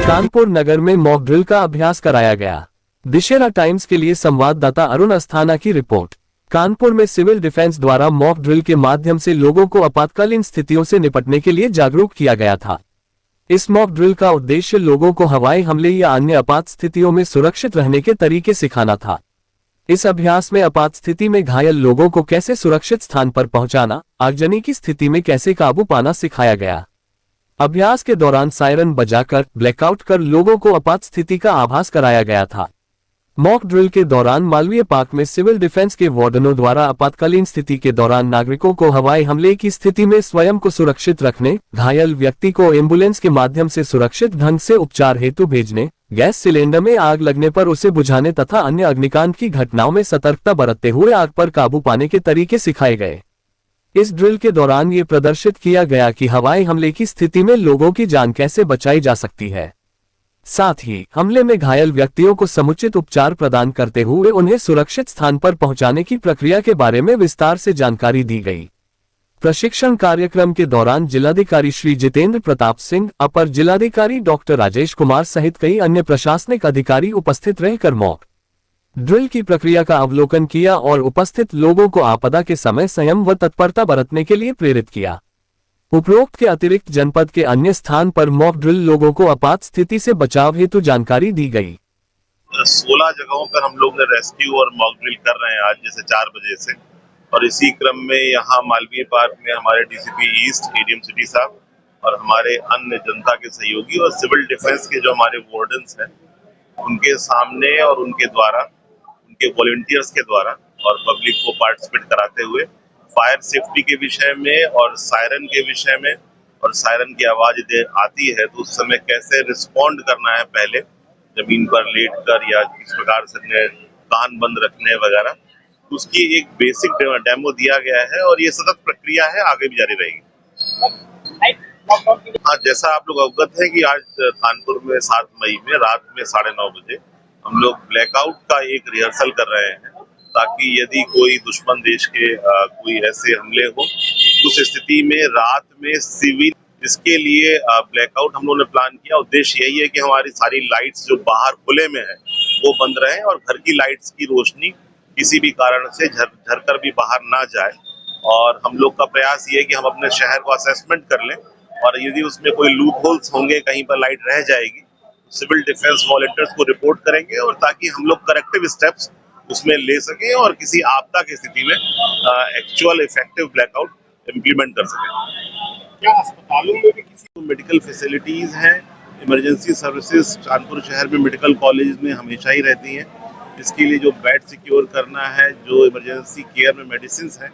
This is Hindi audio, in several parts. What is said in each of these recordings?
कानपुर नगर में मॉक ड्रिल का अभ्यास कराया गया। दशहरा टाइम्स के लिए संवाददाता अरुण अस्थाना की रिपोर्ट। कानपुर में सिविल डिफेंस द्वारा मॉक ड्रिल के माध्यम से लोगों को आपातकालीन स्थितियों से निपटने के लिए जागरूक किया गया था। इस मॉक ड्रिल का उद्देश्य लोगों को हवाई हमले या अन्य आपात स्थितियों में सुरक्षित रहने के तरीके सिखाना था। इस अभ्यास में आपात स्थिति में घायल लोगों को कैसे सुरक्षित स्थान पर पहुंचाना, आगजनी की स्थिति में कैसे काबू पाना सिखाया गया। अभ्यास के दौरान सायरन बजाकर ब्लैकआउट कर लोगों को आपात स्थिति का आभास कराया गया था। मॉक ड्रिल के दौरान मालवीय पार्क में सिविल डिफेंस के वार्डनों द्वारा आपातकालीन स्थिति के दौरान नागरिकों को हवाई हमले की स्थिति में स्वयं को सुरक्षित रखने, घायल व्यक्ति को एम्बुलेंस के माध्यम से सुरक्षित ढंग से उपचार हेतु भेजने, गैस सिलेंडर में आग लगने पर उसे बुझाने तथा अन्य अग्निकांड की घटनाओं में सतर्कता बरतते हुए आग पर काबू पाने के तरीके सिखाए गए। इस ड्रिल के दौरान ये प्रदर्शित किया गया कि हवाई हमले की स्थिति में लोगों की जान कैसे बचाई जा सकती है। साथ ही हमले में घायल व्यक्तियों को समुचित उपचार प्रदान करते हुए उन्हें सुरक्षित स्थान पर पहुंचाने की प्रक्रिया के बारे में विस्तार से जानकारी दी गई। प्रशिक्षण कार्यक्रम के दौरान जिलाधिकारी श्री जितेंद्र प्रताप सिंह, अपर जिलाधिकारी डॉक्टर राजेश कुमार सहित कई अन्य प्रशासनिक अधिकारी उपस्थित रहकर मॉक ड्रिल की प्रक्रिया का अवलोकन किया और उपस्थित लोगों को आपदा के समय संयम व तत्परता बरतने के लिए प्रेरित किया। उपरोक्त के अतिरिक्त जनपद के अन्य स्थान पर मॉक ड्रिल लोगों को आपात स्थिति से बचाव हेतु जानकारी दी गई। 16 जगहों पर हम लोग ने रेस्क्यू और मॉक ड्रिल कर रहे हैं आज जैसे 4 बजे से, और इसी क्रम में यहाँ मालवीय पार्क में हमारे डीसीपी ईस्ट एडीएम सिटी साहब और हमारे अन्य जनता के सहयोगी और सिविल डिफेंस के जो हमारे वार्डन्स हैं उनके सामने और उनके द्वारा, उनके वॉलंटियर्स के द्वारा और पब्लिक को पार्टिसिपेट कराते हुए फायर सेफ्टी के विषय में और सायरन के विषय में, और सायरन की आवाज आती है तो उस समय कैसे रिस्पॉन्ड करना है, पहले जमीन पर लेट कर या किस प्रकार से कान बंद रखने वगैरह, उसकी एक बेसिक डेमो दिया गया है और ये सतत प्रक्रिया है, आगे भी जारी रहेगी। हाँ, जैसा आप लोग अवगत है कि आज कानपुर में 7 मई में रात में 9:30 बजे हम लोग ब्लैकआउट का एक रिहर्सल कर रहे हैं ताकि यदि कोई दुश्मन देश के कोई ऐसे हमले हो उस स्थिति में रात में सिविल, इसके लिए ब्लैकआउट हम लोगों ने प्लान किया। उद्देश्य यही है कि हमारी सारी लाइट्स जो बाहर खुले में है वो बंद रहे और घर की लाइट्स की रोशनी किसी भी कारण से झर कर भी बाहर ना जाए। और हम लोग का प्रयास ये है कि हम अपने शहर को असेसमेंट कर लें और यदि उसमें कोई लूप होल्स होंगे, कहीं पर लाइट रह जाएगी, सिविल डिफेंस वॉलंटियर्स को रिपोर्ट करेंगे और ताकि हम लोग करेक्टिव स्टेप्स उसमें ले सकें और किसी आपदा की स्थिति में एक्चुअल इफेक्टिव ब्लैकआउट इम्प्लीमेंट कर सकें। क्या अस्पतालों में भी किसी मेडिकल फैसिलिटीज हैं? इमरजेंसी सर्विसेज कानपुर शहर में मेडिकल कॉलेज में हमेशा ही रहती हैं। इसके लिए जो बेड सिक्योर करना है, जो इमरजेंसी केयर में मेडिसिन है,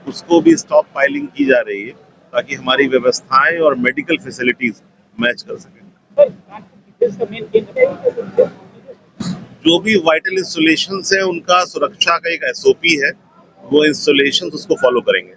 उसको भी स्टॉक पाइलिंग की जा रही है ताकि हमारी व्यवस्थाएं और मेडिकल फैसिलिटीज मैच कर सकें। जो भी वाइटल इंस्टॉलेशंस है उनका सुरक्षा का एक एसओपी है, वो इंस्टॉलेशंस उसको फॉलो करेंगे।